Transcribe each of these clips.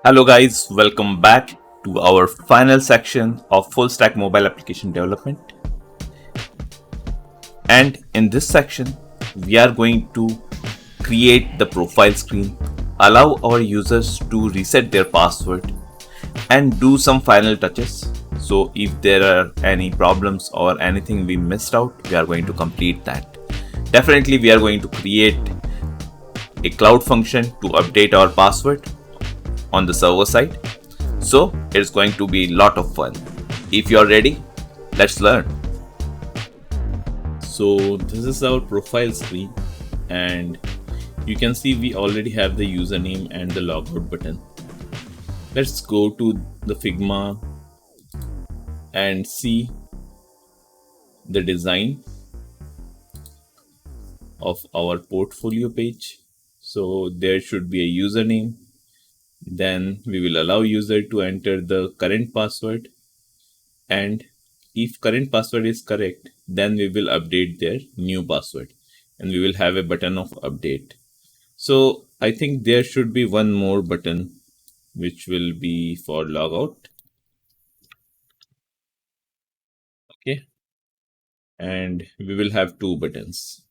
Hello guys, welcome back to our final section of Fullstack Mobile Application Development. And in this section, we are going to create the profile screen, allow our users to reset their password, and do some final touches. So if there are any problems or anything we missed out, we are going to complete that. Definitely, we are going to create a cloud function to update our password on the server side. So it's going to be a lot of fun. If you're ready, let's learn. So this is our profile screen, and you can see we already have the username and the logout button. Let's go to the Figma and see the design of our portfolio page. So there should be a username. Then we will allow user to enter the current password, and if current password is correct, then we will update their new password and we will have a button of update. So I think there should be one more button which will be for logout. Okay, and we will have two buttons.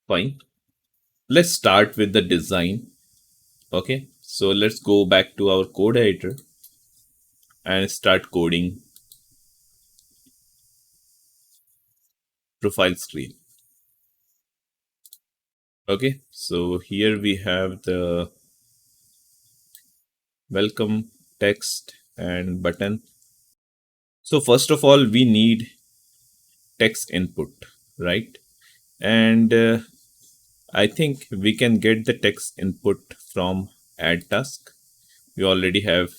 Fine. Let's start with the design. Okay, so let's go back to our code editor and start coding profile screen. Okay, so here we have the welcome text and button. So first of all, we need text input, right? And I think we can get the text input from add task. We already have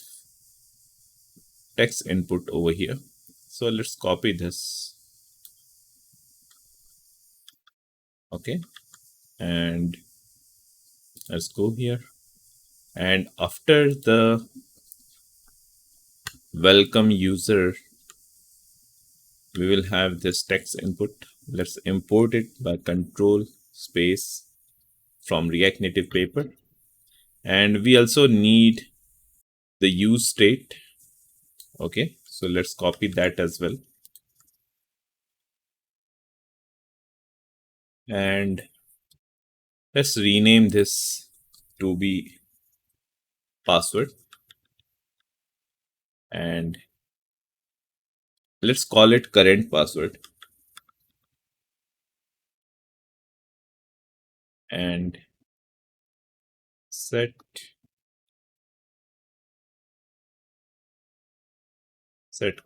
text input over here. So let's copy this. Okay, and let's go here. And after the welcome user, we will have this text input. Let's import it by control space from React Native paper. And we also need the use state. Okay, so let's copy that as well. And let's rename this to be password. And let's call it current password. And set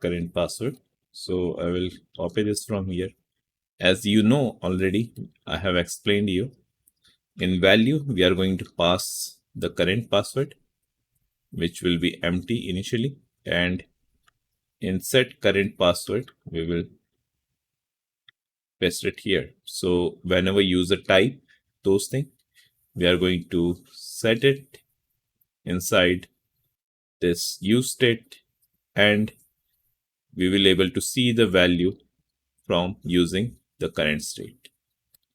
current password. So I will copy this from here. As you know already, I have explained you. In value, we are going to pass the current password, which will be empty initially. And in set current password, we will paste it here. So whenever user type those things, we are going to set it inside this use state, and we will able to see the value from using the current state.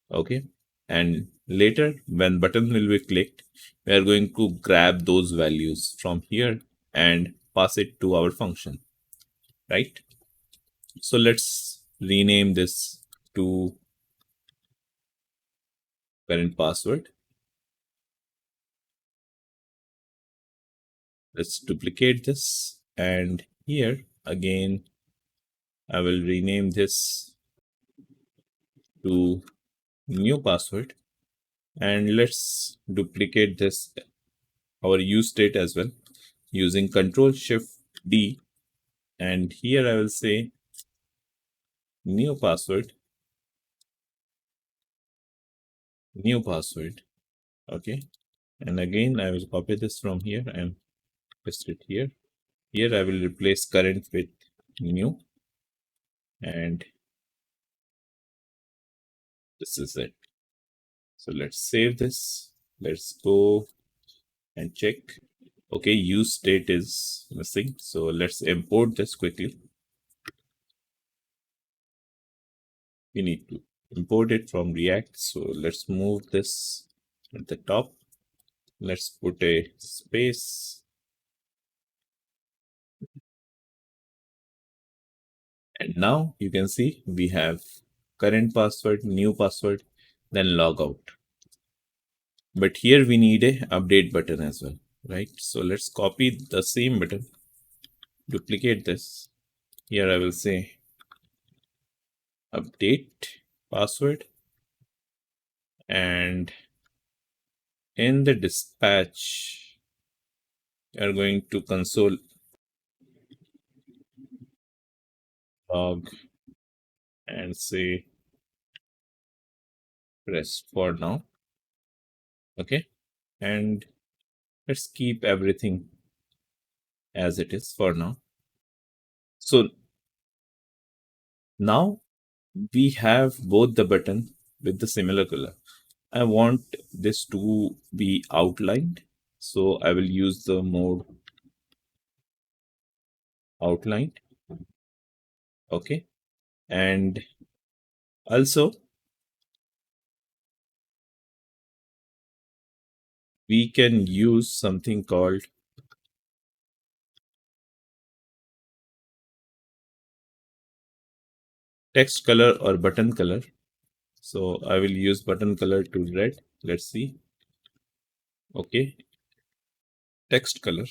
Okay, and later when button will be clicked, we are going to grab those values from here and pass it to our function, right? So let's rename this to current password. Let's duplicate this, and here again I will rename this to new password, and let's duplicate this our use state as well using Control Shift D, and here I will say new password. Okay, and again I will copy this from here and paste it here. Here I will replace current with new, and this is it. So let's save this. Let's go and check. Okay, use state is missing, so let's import this quickly. We need to import it from React, so let's move this at the top. Let's put a space And now you can see we have current password, new password, then logout. But here we need a update button as well, right? So let's copy the same button, duplicate this. Here I will say update password, and in the dispatch, we are going to console log and say rest for now. Okay. And let's keep everything as it is for now. So now we have both the button with the similar color. I want this to be outlined. So I will use the mode outlined. Okay. And also we can use something called text color or button color. So I will use button color to red. Let's see. Okay. Text color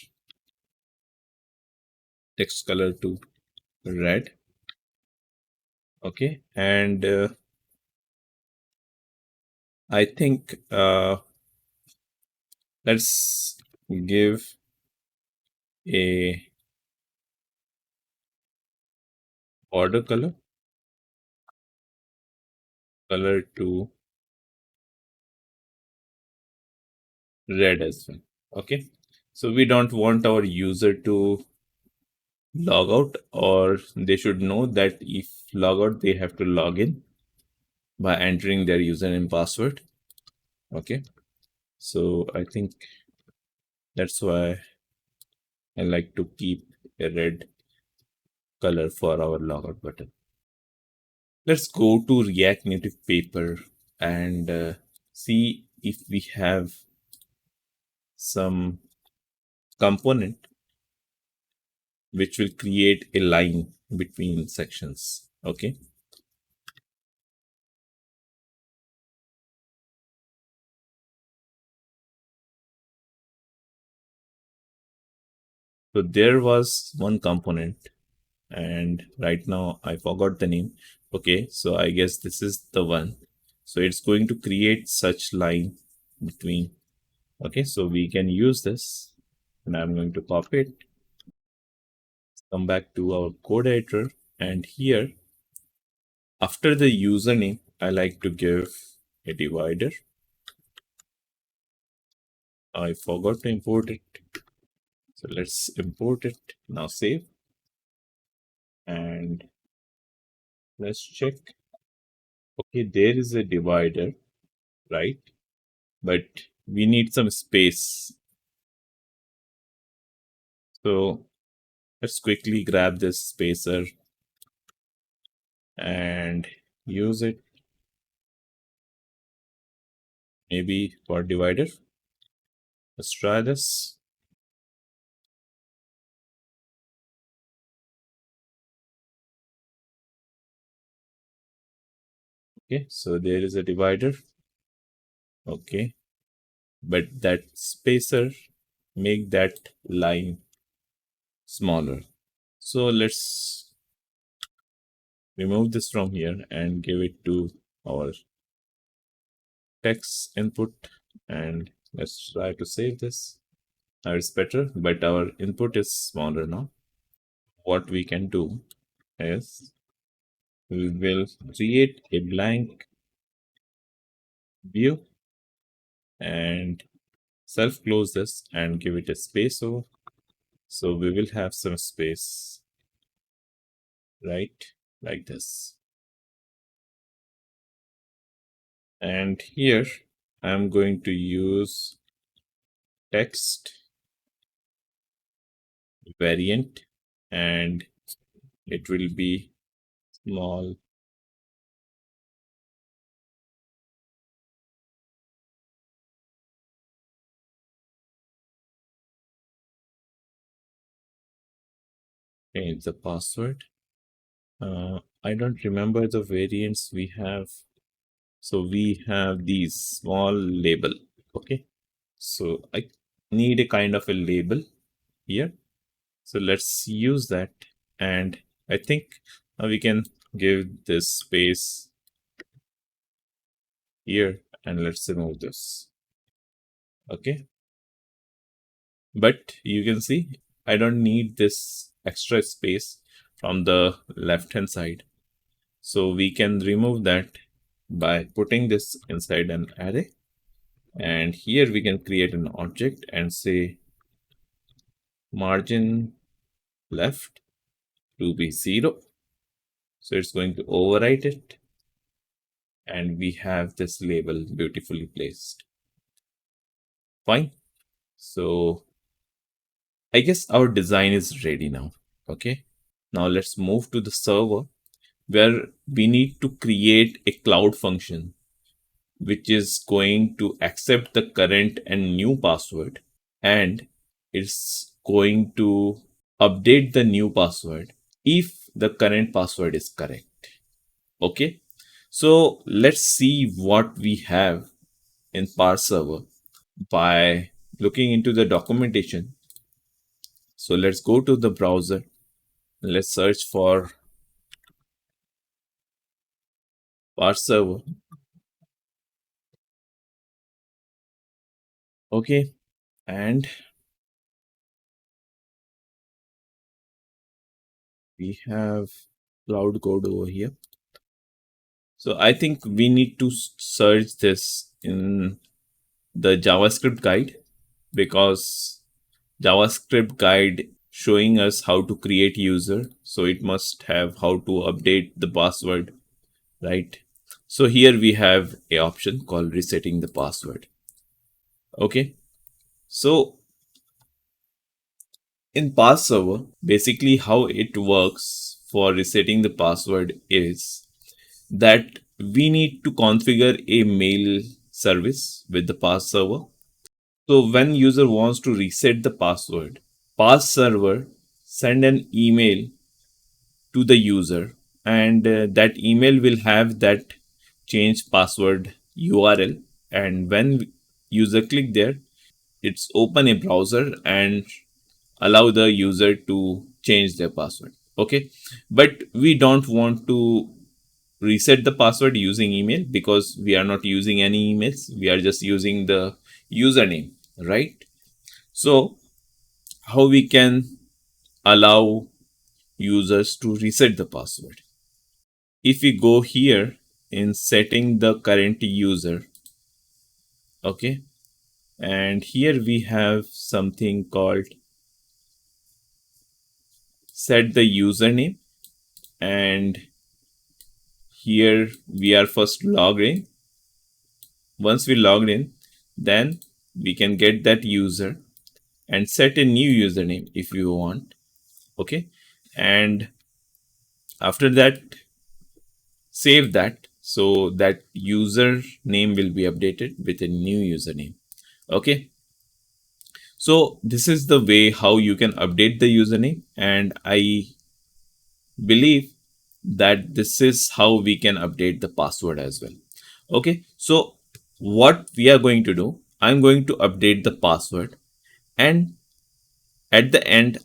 to red. Okay. And I think let's give a border color to red as well. Okay. So we don't want our user to log out, or they should know that if log out, they have to log in by entering their username and password. Okay. So I think that's why I like to keep a red color for our logout button. Let's go to React Native paper and see if we have some component which will create a line between sections. Okay. So there was one component, and right now I forgot the name. Okay, so I guess this is the one. So it's going to create such line between. Okay, so we can use this, and I'm going to copy it, come back to our code editor, and here after the username, I like to give a divider. I forgot to import it. So let's import it. Now save. And let's check. Okay, there is a divider, right? But we need some space. So let's quickly grab this spacer and use it maybe for divider. Let's try this. Okay, so there is a divider. Okay, but that spacer make that line smaller. So let's remove this from here and give it to our text input, and let's try to save this. Now it's better, but our input is smaller now. What we can do is we will create a blank view and self close this and give it a space over. So we will have some space, right? Like this. And here I'm going to use text variant, and it will be small. Change the password. I don't remember the variants we have. So we have these small label. Okay. So I need a kind of a label here. So let's use that. And I think now we can give this space here and let's remove this. Okay. But you can see I don't need this extra space from the left hand side. So we can remove that by putting this inside an array. And here we can create an object and say margin left to be 0. So it's going to overwrite it. And we have this label beautifully placed. Fine. So I guess our design is ready now. Okay. Now let's move to the server where we need to create a cloud function which is going to accept the current and new password, and it's going to update the new password if the current password is correct. Okay, so let's see what we have in Parse Server by looking into the documentation. So let's go to the browser. Let's search for Parse Server. Okay, and we have cloud code over here. So I think we need to search this in the JavaScript guide, because JavaScript guide showing us how to create user. So it must have how to update the password, right? So here we have a option called resetting the password. Okay. So in Parse Server, basically how it works for resetting the password is that we need to configure a mail service with the Parse Server. So when user wants to reset the password, Parse Server send an email to the user, and that email will have that change password URL. And when user click there, it's open a browser and allow the user to change their password. Okay, but we don't want to reset the password using email because we are not using any emails, we are just using the username, right? So how we can allow users to reset the password? If we go here in setting the current user, okay, and here we have something called set the username, and here we are first logged in. Once we logged in, then we can get that user and set a new username if you want. Okay, and after that save that, so that user name will be updated with a new username. Okay, so this is the way how you can update the username, and I believe that this is how we can update the password as well. Okay, so what we are going to do, I'm going to update the password, and at the end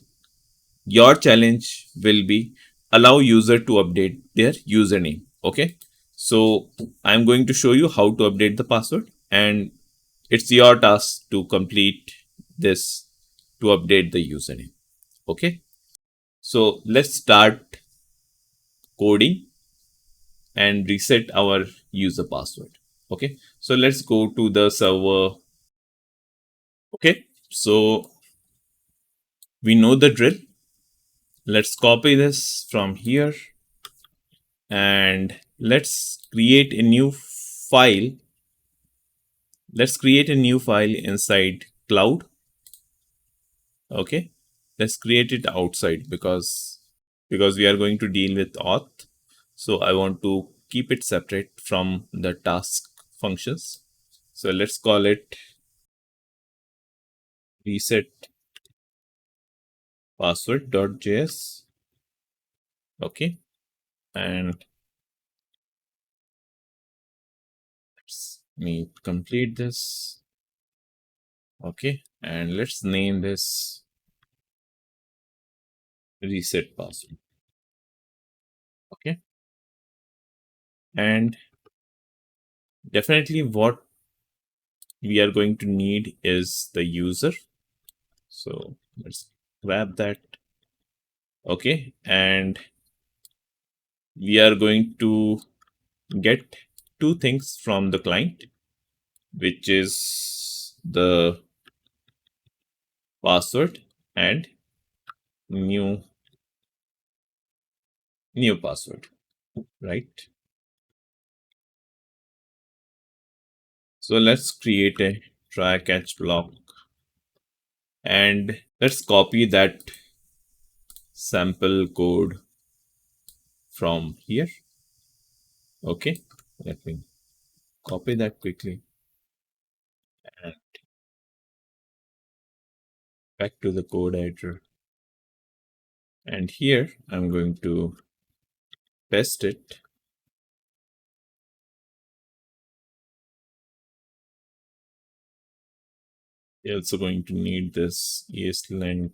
your challenge will be allow user to update their username. Okay, so I'm going to show you how to update the password, and it's your task to complete this to update the username. Okay, so let's start coding and reset our user password. Okay, so let's go to the server. Okay, so we know the drill. Let's copy this from here and let's create a new file. Let's create a new file inside cloud. Okay, let's create it outside because we are going to deal with auth. So I want to keep it separate from the task functions. So let's call it reset password.js. Okay, And let me complete this. Okay, and let's name this reset password. Okay, and definitely what we are going to need is the user. So let's grab that. Okay, and we are going to get two things from the client, which is the password and new password, right? So let's create a try catch block and let's copy that sample code from here. Okay, let me copy that quickly and back to the code editor. And here I'm going to paste it. We're also going to need this ESLint.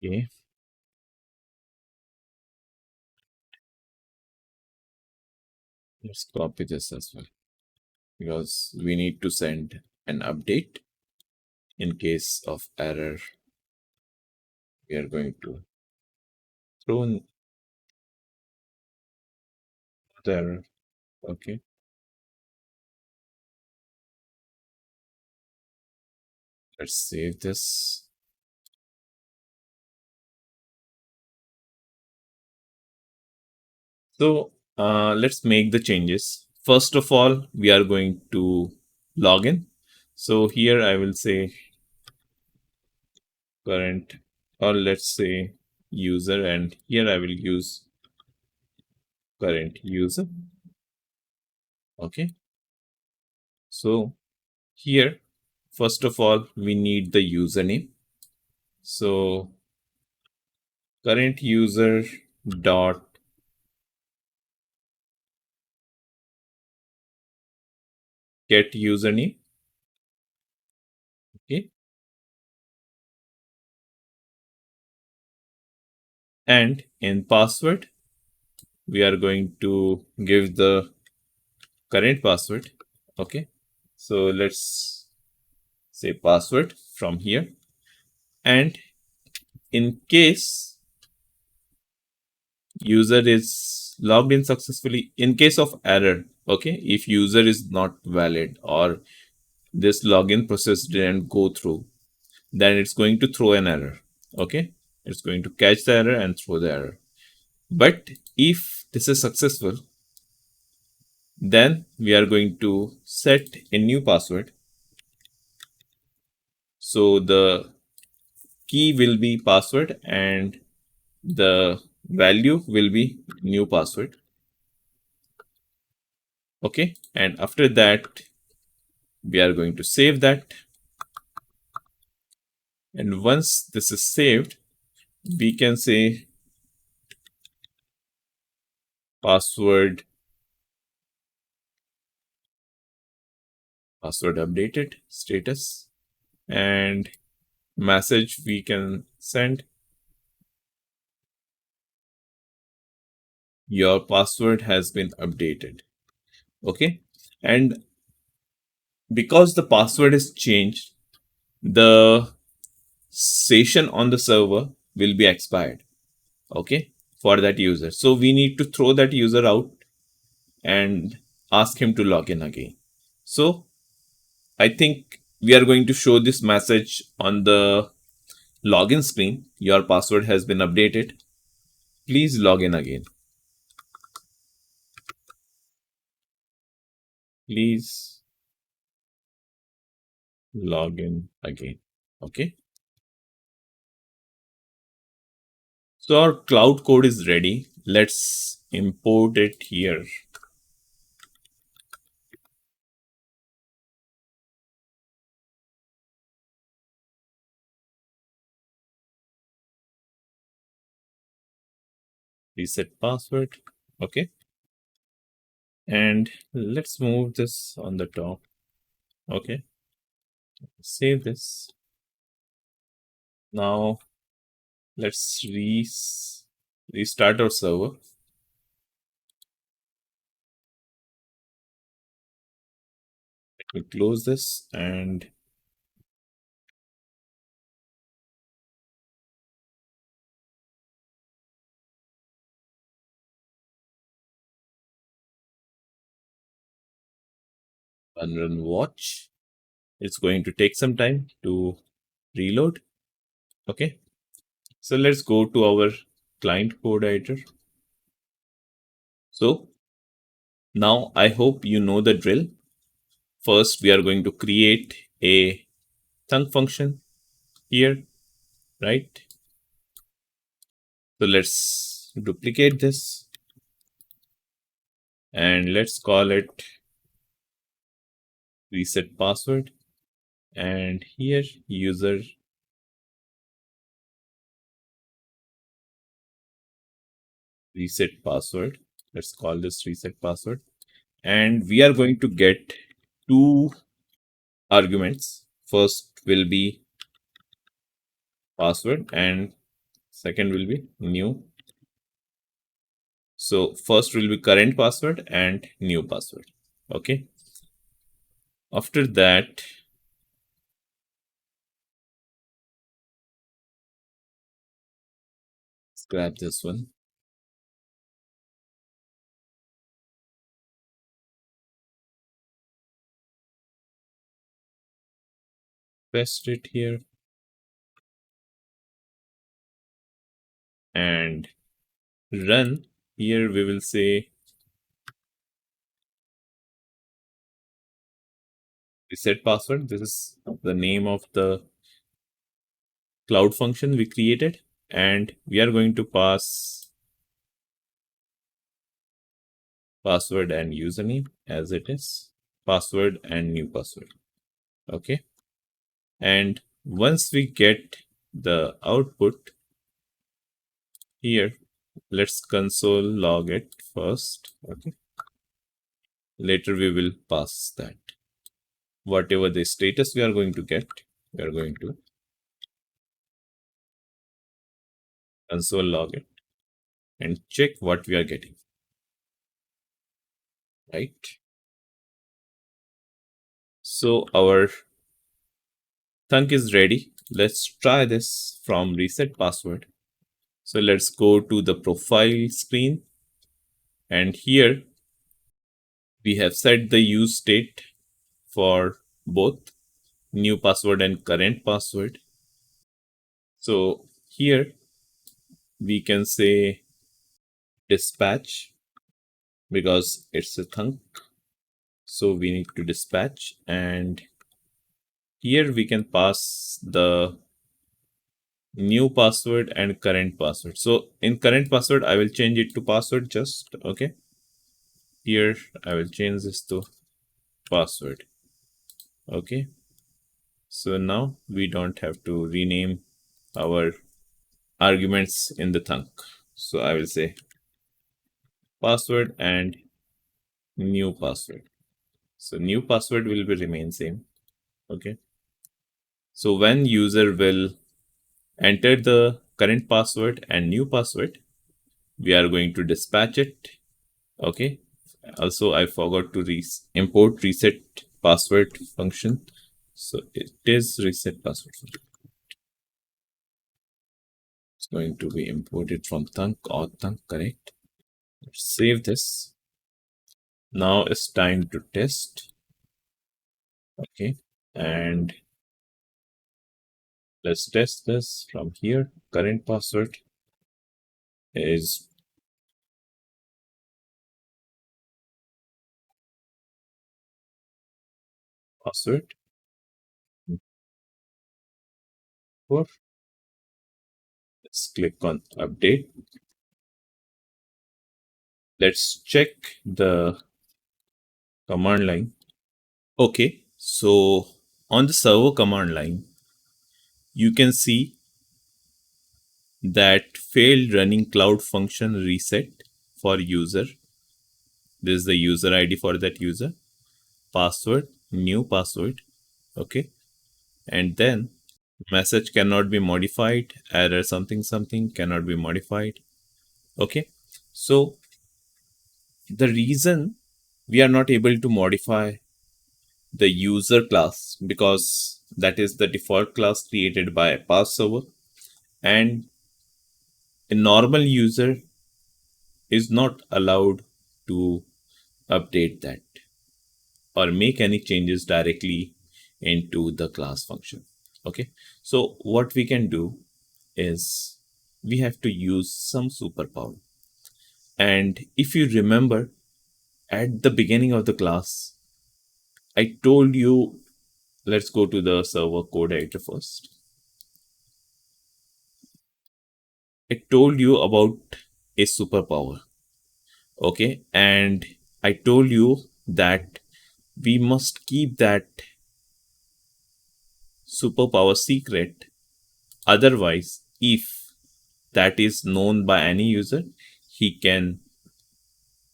Okay. Let's copy this as well because we need to send an update in case of error. We are going to throw in the error. Okay. Let's save this. So let's make the changes. First of all, we are going to log in. So here I will say current, or let's say user, and here I will use current user. Okay. So here, first of all, we need the username. So current user dot get username. Okay. And in password, we are going to give the current password. Okay. So let's say password from here. And in case user is logged in successfully, in case of error, okay, if user is not valid or this login process didn't go through, then it's going to throw an error. Okay, it's going to catch the error and throw the error. But if this is successful, then we are going to set a new password. So the key will be password and the value will be new password. Okay, and after that we are going to save that, and once this is saved we can say password updated status, and message we can send your password has been updated. Okay, and because the password is changed, the session on the server will be expired. Okay, for that user, so we need to throw that user out and ask him to log in again. So I think we are going to show this message on the login screen. Your password has been updated. Please log in again. Please log in again. Okay. So our cloud code is ready. Let's import it here. reset password. Okay. And let's move this on the top. Okay. Save this. Now let's restart our server. Let me close this and run watch. It's going to take some time to reload. Okay. So let's go to our client code editor. So now I hope you know the drill. First, we are going to create a thunk function here, right? So let's duplicate this and let's call it reset password. And here user reset password. Let's call this reset password. And we are going to get two arguments. First will be password and second will be new. So first will be current password and new password. Okay. After that, let's grab this one. Paste it here. And run. Here we will say reset password. This is the name of the cloud function we created. And we are going to pass password and username as it is. Password and new password. Okay. And once we get the output here, let's console log it first. Okay. Later we will pass that. Whatever the status we are going to get, we are going to console log it and check what we are getting. Right? So our thunk is ready. Let's try this from reset password. So let's go to the profile screen. And here we have set the use state for both new password and current password. So here we can say dispatch because it's a thunk. So we need to dispatch, and here we can pass the new password and current password. So in current password, I will change it to password just. Okay. Here I will change this to password. Okay. So now we don't have to rename our arguments in the thunk. So I will say password and new password. So new password will be remain same. Okay. So when user will enter the current password and new password, we are going to dispatch it. Okay. Also, I forgot to import reset password function. So it is reset password function. It's going to be imported from thunk or thunk, correct? Let's save this. Now it's time to test. Okay. And let's test this from here. Current password is password. Let's click on update. Let's check the command line. Okay, so on the server command line, you can see that failed running cloud function reset for user. This is the user ID for that user. Password, new password. Okay. And then message cannot be modified. Error something something cannot be modified. Okay. So the reason we are not able to modify the user class, because that is the default class created by Parse Server, and a normal user is not allowed to update that or make any changes directly into the class function. Okay, so what we can do is we have to use some superpower. And if you remember, at the beginning of the class, I told you, let's go to the server code editor first. I told you about a superpower. Okay, and I told you that we must keep that superpower secret. Otherwise, if that is known by any user, he can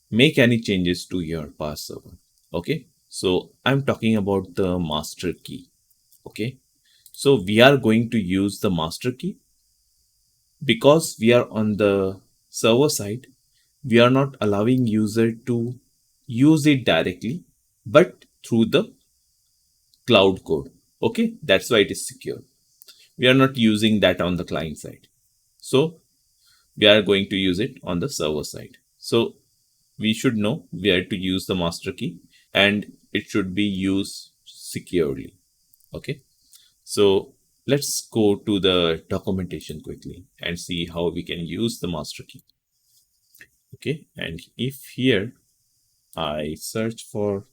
make any changes to your Parse server. Okay, so I'm talking about the master key. Okay, so we are going to use the master key because we are on the server side. We are not allowing user to use it directly, but through the cloud code. Okay, that's why it is secure. We are not using that on the client side. So we are going to use it on the server side. So we should know where to use the master key, and it should be used securely. Okay, so let's go to the documentation quickly and see how we can use the master key. Okay, and if here I search for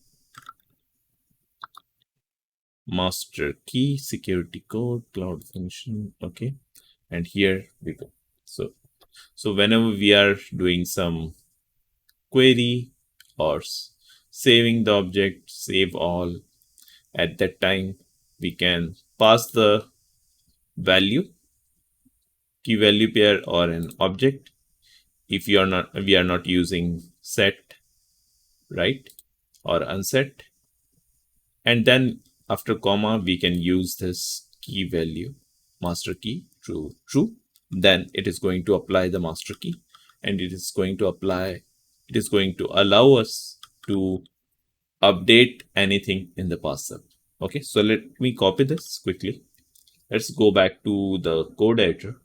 master key security code cloud function, okay, and here we go. So whenever we are doing some query or saving the object, save all, at that time we can pass the value, key value pair or an object. If we are not using set, right, or unset, and then after comma we can use this key value master key true, then it is going to apply the master key, and it is going to allow us to update anything in the Parse server. Okay, so let me copy this quickly. Let's go back to the code editor.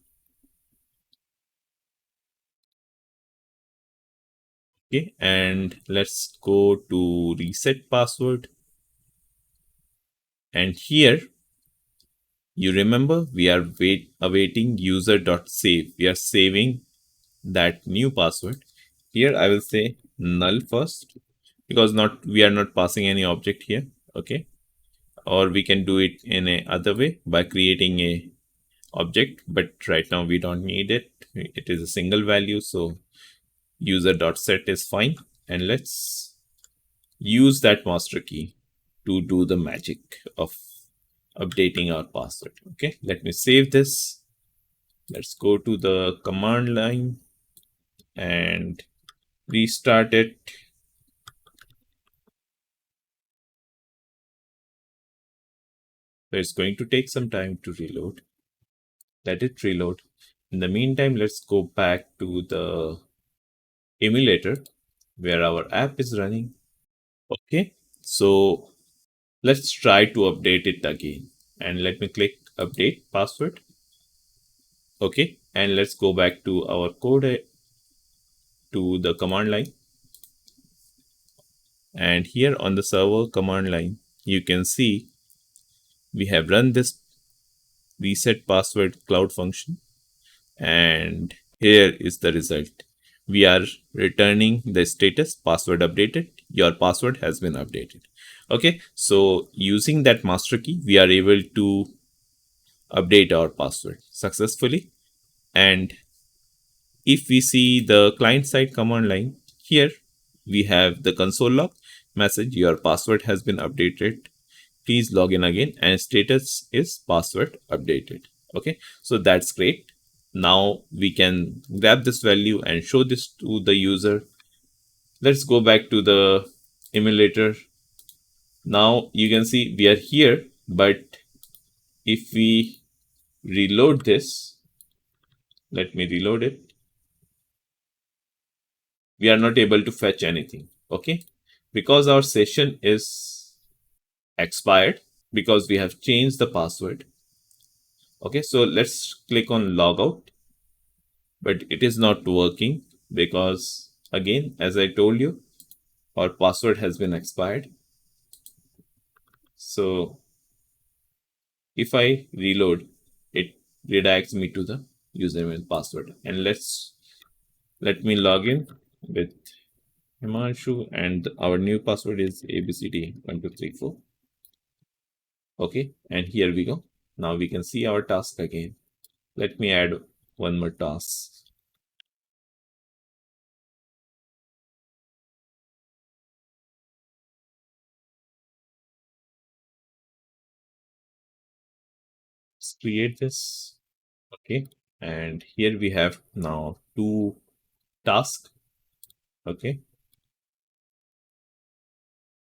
Okay, and let's go to reset password. And here, you remember we are awaiting user.save. We are saving that new password. Here I will say null first, because we are not passing any object here. Okay, or we can do it in a other way by creating a object, but right now we don't need it. It is a single value, so user.set is fine. And let's use that master key to do the magic of updating our password. Okay, let me save this. Let's go to the command line and restart it. So it's going to take some time to reload. Let it reload. In the meantime, let's go back to the emulator where our app is running. Okay, so let's try to update it again. And let me click update password. Okay, and let's go back to our code to the command line. And here on the server command line, you can see we have run this reset password cloud function, and here is the result. We are returning the status password updated. Your password has been updated. Okay, so using that master key, we are able to update our password successfully. And if we see the client side command line, here we have the console log message, your password has been updated, please log in again, and status is password updated. Okay, so that's great. Now we can grab this value and show this to the user. Let's go back to the emulator. Now you can see we are here, but if we reload this, let me reload it. We are not able to fetch anything. Okay, because our session is expired, because we have changed the password. Okay, so let's click on logout, but it is not working because, again, as I told you, our password has been expired. So if I reload, it redirects me to the username and password. And let me log in with Himanshu, and our new password is ABCD1234. Okay, and here we go. Now we can see our task again. Let me add one more task. Let's create this. Okay, and here we have now two tasks. Okay,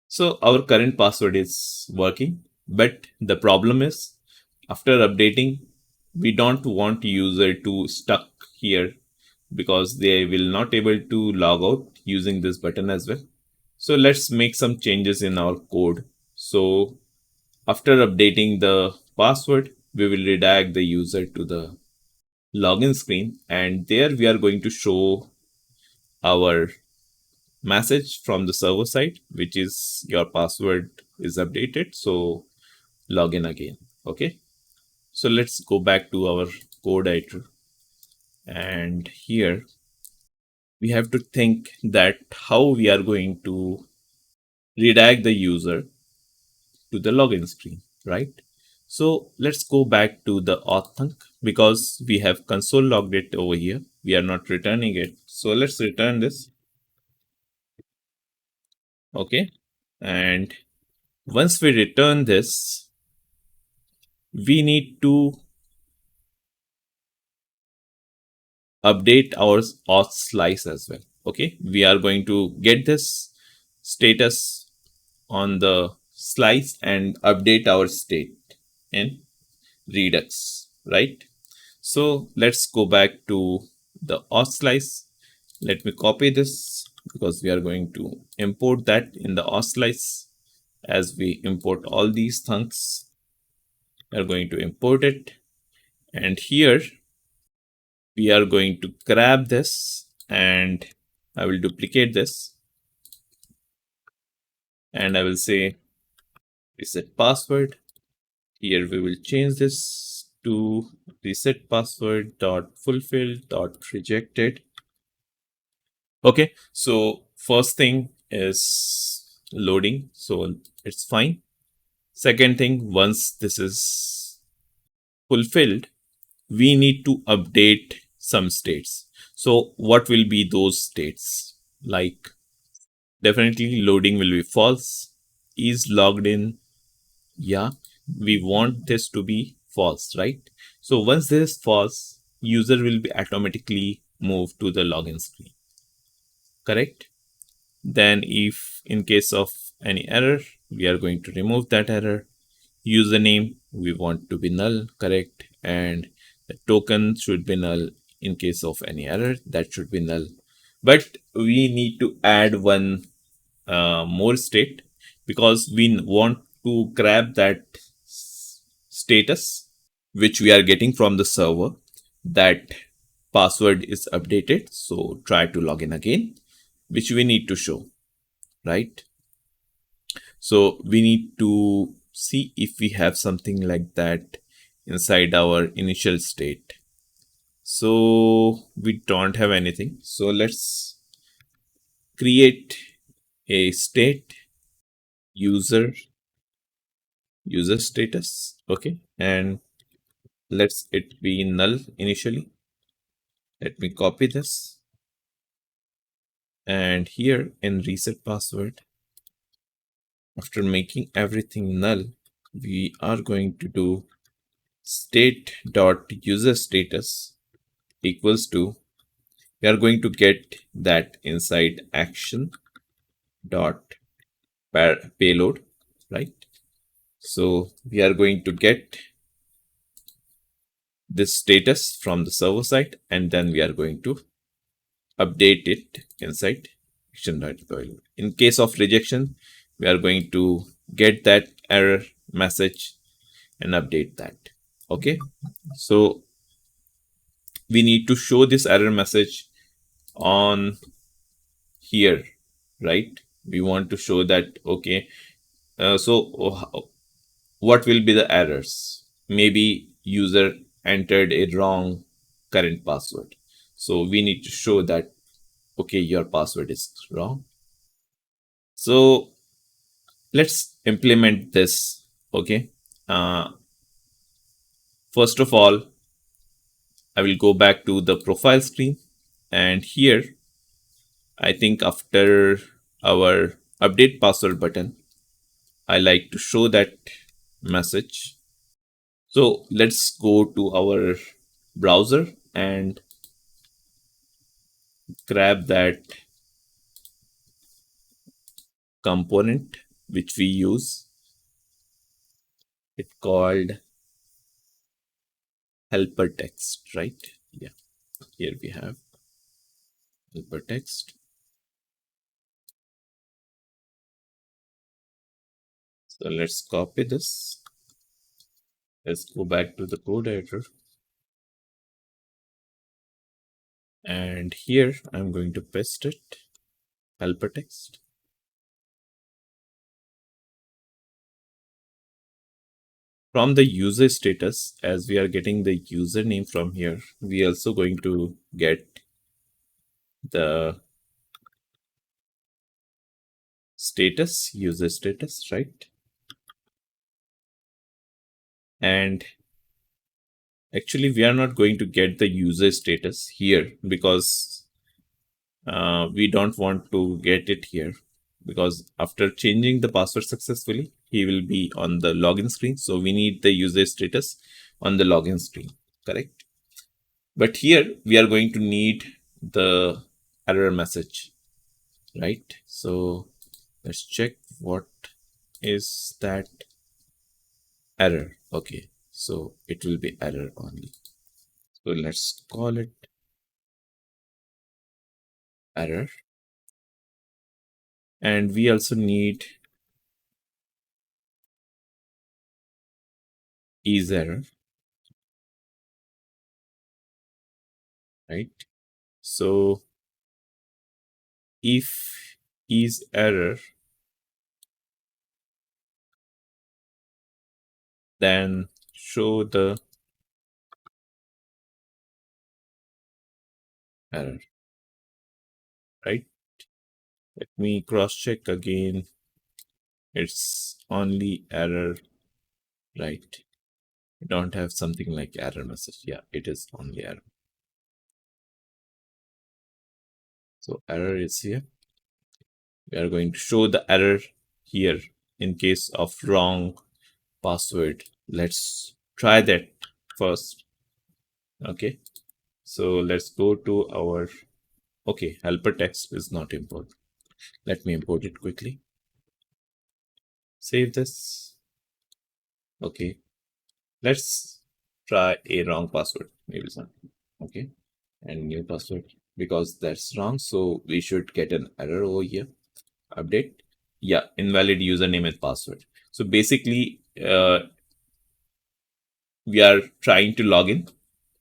so our current password is working, but the problem is, after updating, we don't want user to stuck here because they will not able to log out using this button as well. So let's make some changes in our code. So after updating the password, we will redirect the user to the login screen, and there we are going to show our message from the server side, which is your password is updated, so log in again. Okay, so let's go back to our code editor, and here we have to think that how we are going to redirect the user to the login screen, right? So let's go back to the auth thunk, because we have console logged it over here. We are not returning it. So let's return this. Okay. And once we return this, we need to update our auth slice as well. Okay. We are going to get this status on the slice and update our state in Redux, right? So let's go back to the auth slice. Let me copy this because we are going to import that in the auth slice. As we import all these thunks, we are going to import it. And here we are going to grab this, and I will duplicate this. And I will say reset password. Here we will change this to reset password dot fulfilled dot rejected. Okay, so first thing is loading, so it's fine. Second thing, once this is fulfilled, we need to update some states. So what will be those states? Like, definitely loading will be false. Is logged in? Yeah, we want this to be false, right? So once this is false, user will be automatically moved to the login screen. Correct? Then if in case of any error, we are going to remove that error. Username we want to be null, correct? And the token should be null. In case of any error, that should be null. But we need to add one more state, because we want to grab that status which we are getting from the server, that password is updated. So try to log in again, which we need to show, right? So we need to see if we have something like that inside our initial state. So we don't have anything. So let's create a state user status. Okay. And let's it be null initially. Let me copy this. And here in reset password, after making everything null, we are going to do state dot user status equals to, we are going to get that inside action dot payload, right? So we are going to get this status from the server side, and then we are going to update it inside action.payload. In case of rejection, we are going to get that error message and update that. Okay, so we need to show this error message on here, right? We want to show that, okay, what will be the errors? Maybe user entered a wrong current password. So we need to show that, okay, your password is wrong. So let's implement this. Okay. First of all, I will go back to the profile screen, and here I think after our update password button, I like to show that message. So let's go to our browser and grab that component which we use. It's called helper text, right? Yeah, here we have helper text. So let's copy this. Let's go back to the code editor. And here I'm going to paste it, helper text. From the user status, as we are getting the username from here, we also going to get the status, user status, right? And actually, we are not going to get the user status here because we don't want to get it here, because after changing the password successfully, he will be on the login screen. So we need the user status on the login screen, correct? But here we are going to need the error message, right? So let's check what is that error. Okay, so it will be error only. So let's call it error. And we also need is error, right? So if is error, then show the error, right? Let me cross check again. It's only error, right? We don't have something like error message. Yeah, it is only error. So error is here. We are going to show the error here in case of wrong password. Let's try that first. Okay, so let's go to our, okay, helper text is not important. Let me import it quickly. Save this. Okay, let's try a wrong password, maybe something. Okay, and new password, because that's wrong. So we should get an error over here. Update. Yeah, invalid username and password. So basically, we are trying to log in,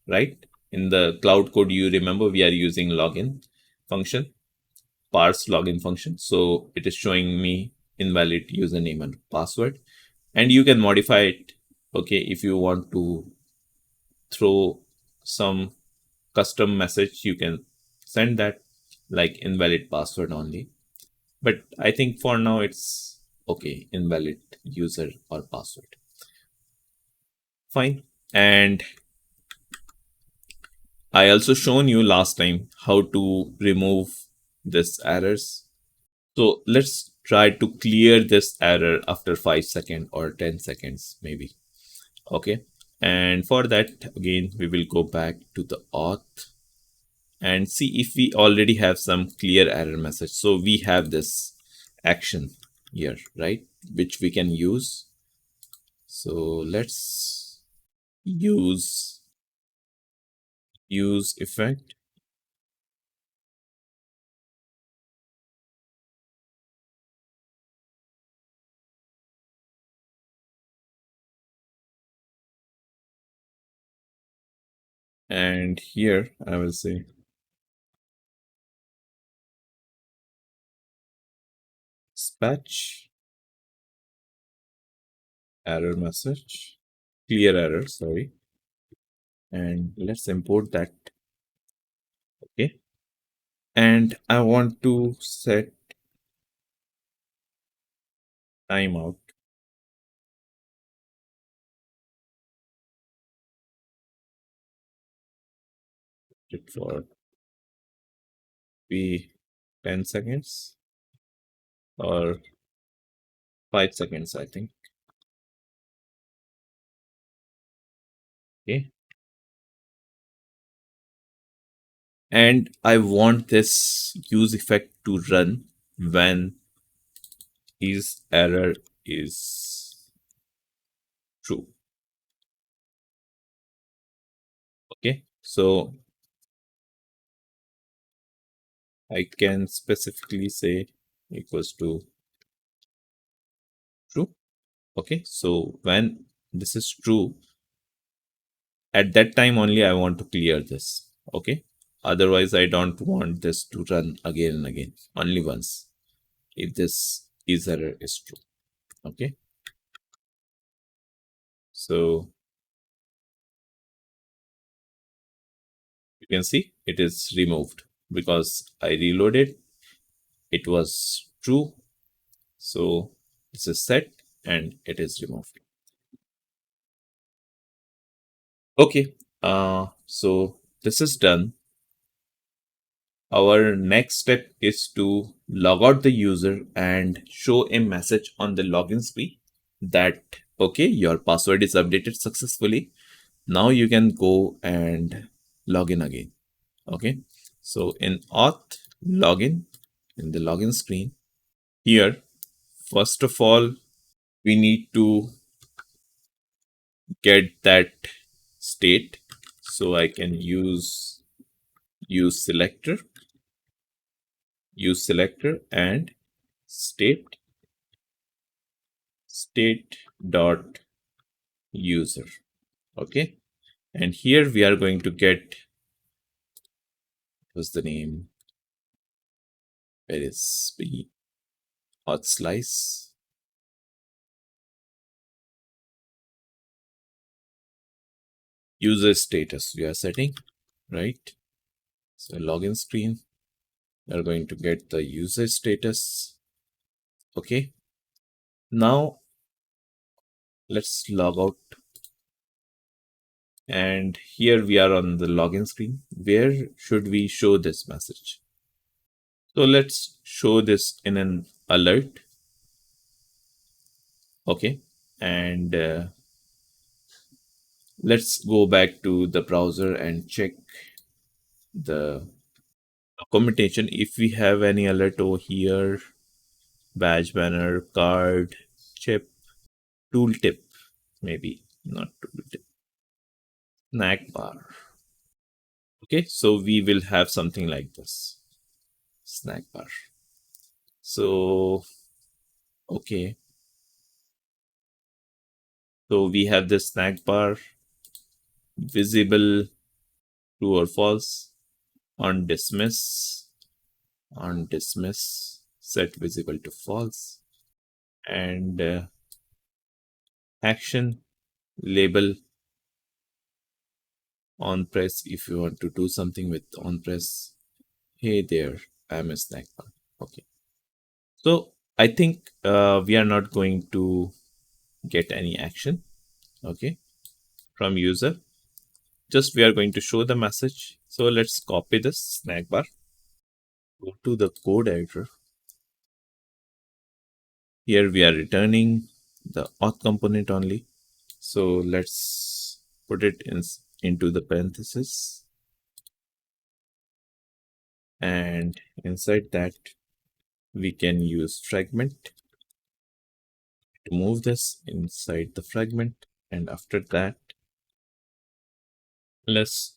right? In the cloud code, you remember we are using login function, parse login function. So it is showing me invalid username and password, and you can modify it. Okay, if you want to throw some custom message, you can send that like invalid password only. But I think for now it's okay, invalid user or password. Fine. And I also shown you last time how to remove this errors. So let's try to clear this error after 5 seconds or 10 seconds maybe. Okay. And for that, again, we will go back to the auth and see if we already have some clear error message. So we have this action here, right? Which we can use. So let's use effect. And here I will say dispatch error message, clear error, sorry. And let's import that. Okay. And I want to set timeout it for be 10 seconds or 5 seconds, I think. Okay. And I want this use effect to run when his error is true. Okay. So I can specifically say equals to true. Okay. So when this is true, at that time only I want to clear this. Okay. Otherwise, I don't want this to run again and again, only once, if this is error is true. Okay. So you can see it is removed because I reloaded. It was true. So this is set and it is removed. Okay. So this is done. Our next step is to log out the user and show a message on the login screen that, okay, your password is updated successfully. Now you can go and log in again. Okay. So in auth login, in the login screen, here, first of all, we need to get that state. So I can use selector and state dot user. Okay. And here we are going to get, what's the name? Where is the auth slice? User status we are setting, right? So login screen, we are going to get the user status. Okay. Now let's log out. And here we are on the login screen. Where should we show this message? So let's show this in an alert. Okay. And let's go back to the browser and check the documentation. If we have any alert over here, badge banner, card, chip, tooltip, maybe not tooltip, SnackBar. Okay, so we will have something like this, SnackBar. So, okay. So we have this SnackBar visible, true or false, on dismiss, set visible to false, and action label on press if you want to do something with on press. Hey there, I'm a SnackBar. Okay. So I think we are not going to get any action. Okay. From user. Just we are going to show the message. So let's copy this SnackBar. Go to the code editor. Here we are returning the auth component only. So let's put it into the parenthesis, and inside that we can use fragment to move this inside the fragment. And after that, let's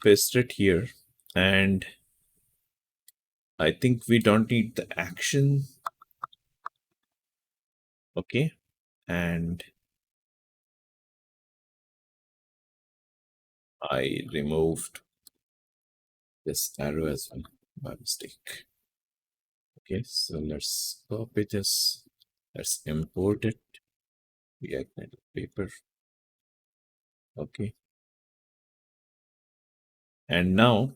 paste it here. And I think we don't need the action. Okay, and I removed this arrow as well by mistake. Okay, so let's copy this. Let's import it. React Native paper. Okay. And now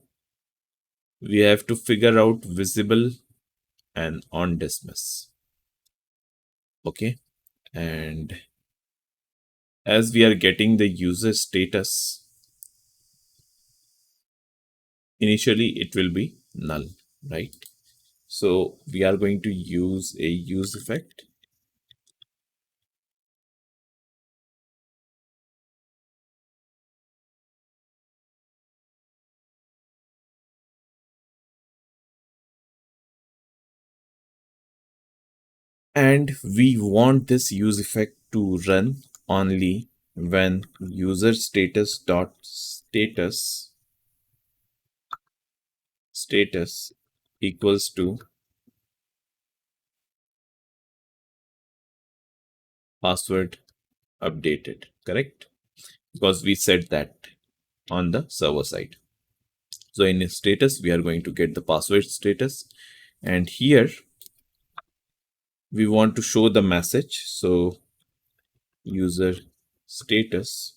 we have to figure out visible and on dismiss. Okay. And as we are getting the user status, initially it will be null, right? So we are going to use a use effect. And we want this use effect to run only when user status dot status equals to password updated, correct? Because we set that on the server side. So in status, we are going to get the password status, and here we want to show the message. So user status,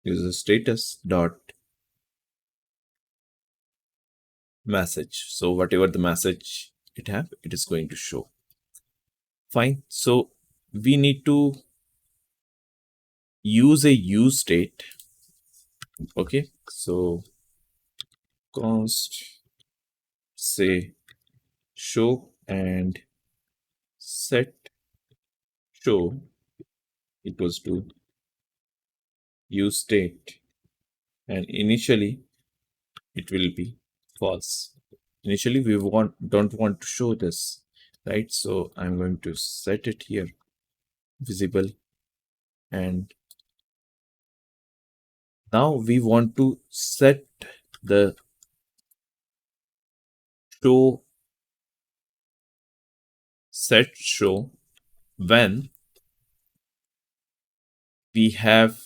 user status dot message. So whatever the message it is going to show. Fine. So we need to use a use state. Okay. So const say show and set show equals to use state, and initially it will be false. Initially we don't want to show this, right? So I'm going to set it here visible, and now we want to set the show when we have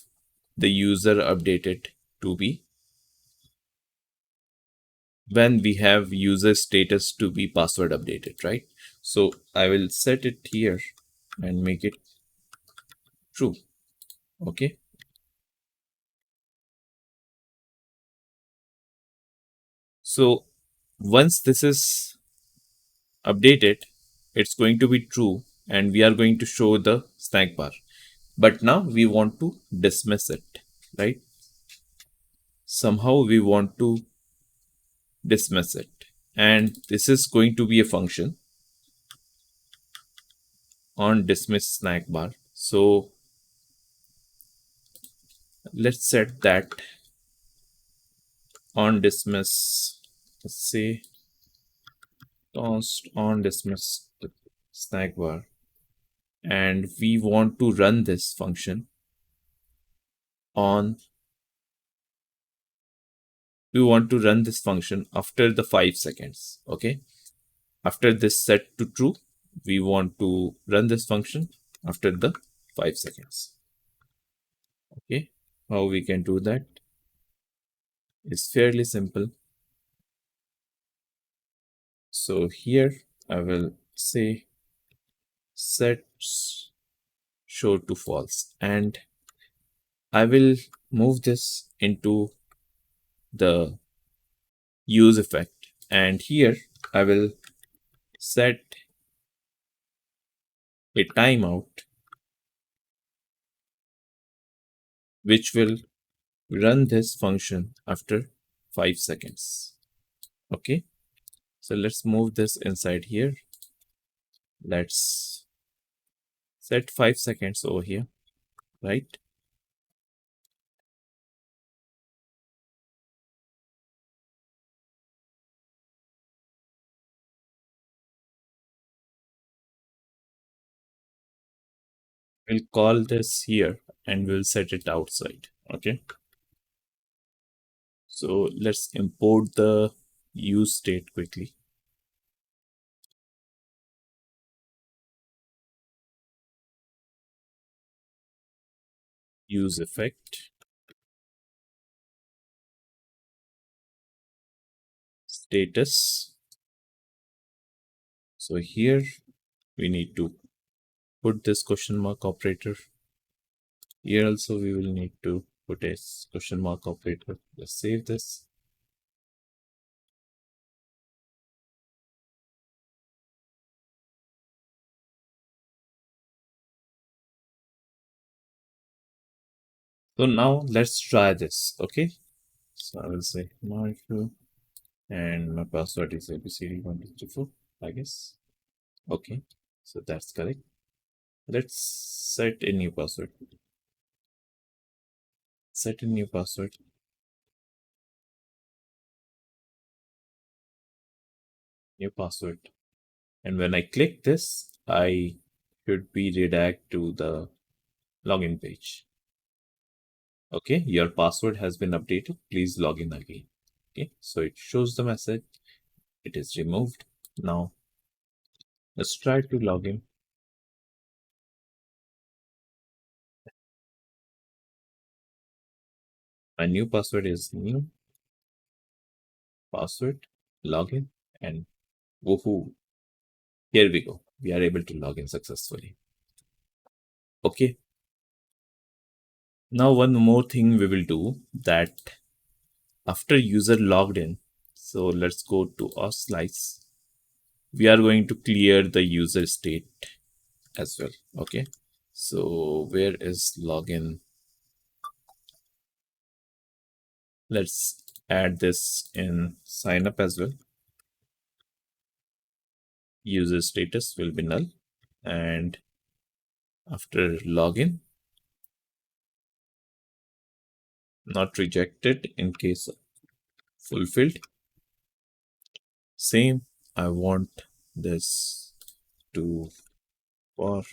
the user updated to be, when we have user status to be password updated, right? So I will set it here and make it true. Okay. So once this is updated, it's going to be true, and we are going to show the SnackBar. But now we want to dismiss it, right? Somehow we want to dismiss it, and this is going to be a function on dismiss SnackBar. So let's set that on dismiss. Let's say const on dismiss SnackBar, and we want to run this function on. We want to run this function after the 5 seconds. Okay. After this set to true, we want to run this function after the 5 seconds. Okay. How we can do that is fairly simple. So here I will say set show to false, and I will move this into the use effect, and here I will set a timeout which will run this function after 5 seconds. Okay, so let's move this inside here. Let's set 5 seconds over here, right? We'll call this here and we'll set it outside. Okay. So let's import the use state quickly. Use effect, status. So here we need to put this question mark operator. Here also we will need to put a question mark operator. Let's save this. So now let's try this. Okay. So I will say Marshall and my password is ABCD1234, I guess. Okay. So that's correct. Let's set a new password. Set a new password. New password. And when I click this, I should be redirect to the login page. Okay, your password has been updated. Please log in again. Okay, so it shows the message. It is removed. Now, let's try to log in. My new password is new password, login, and woohoo. Here we go. We are able to log in successfully. Okay. Now, one more thing we will do that after user logged in. So let's go to our slice. We are going to clear the user state as well. Okay. So where is login? Let's add this in sign up as well. User status will be null. And after login, not rejected in case fulfilled. Same, I want this to for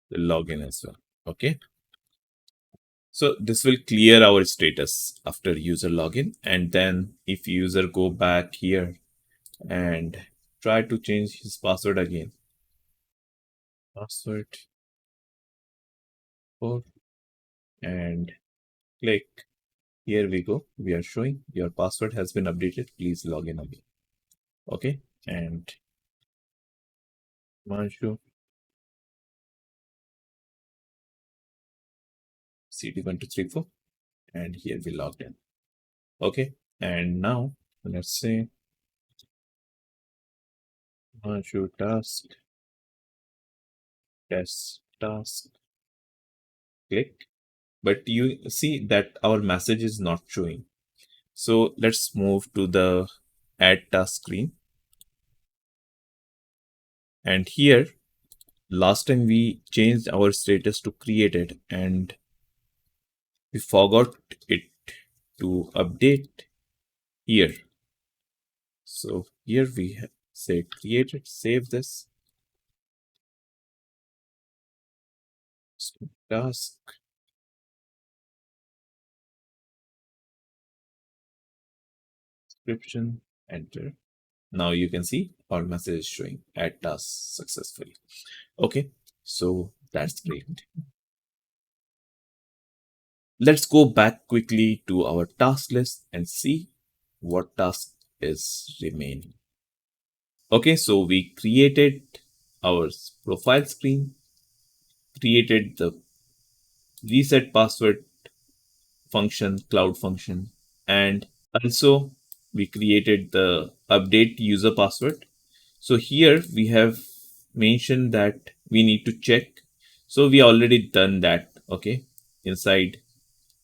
the login as well. Okay. So this will clear our status after user login. And then if user go back here and try to change his password again, password for, and click. Here we go. We are showing your password has been updated. Please log in again. Okay. And Manshu CD1234. And here we logged in. Okay. And now let's say Manshu task, test task, click. But you see that our message is not showing. So let's move to the add task screen. And here, last time we changed our status to created and we forgot it to update here. So here we say created, save this. Task. Description, enter. Now you can see our message is showing add task successfully. Okay, so that's great. Let's go back quickly to our task list and see what task is remaining. Okay, so we created our profile screen, created the reset password function, cloud function, and also we created the update user password. So here we have mentioned that we need to check. So we already done that. Okay, inside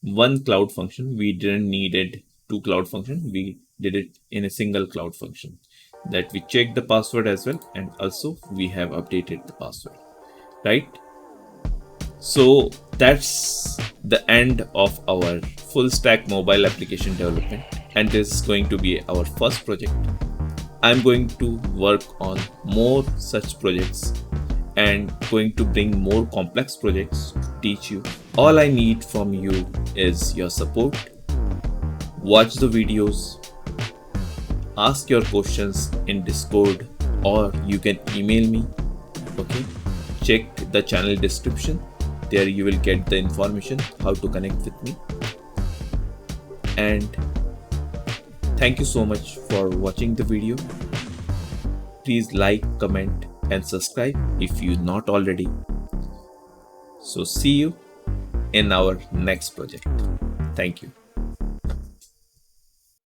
one cloud function, we didn't needed two cloud function. We did it in a single cloud function. that we check the password as well, and also we have updated the password, right? So that's the end of our full stack mobile application development, and this is going to be our first project. I'm going to work on more such projects and going to bring more complex projects to teach you. All I need from you is your support. Watch the videos, ask your questions in Discord, or you can email me. Okay, check the channel description. There you will get the information how to connect with me. And thank you so much for watching the video. Please like, comment and subscribe if you not already. So see you in our next project. Thank you.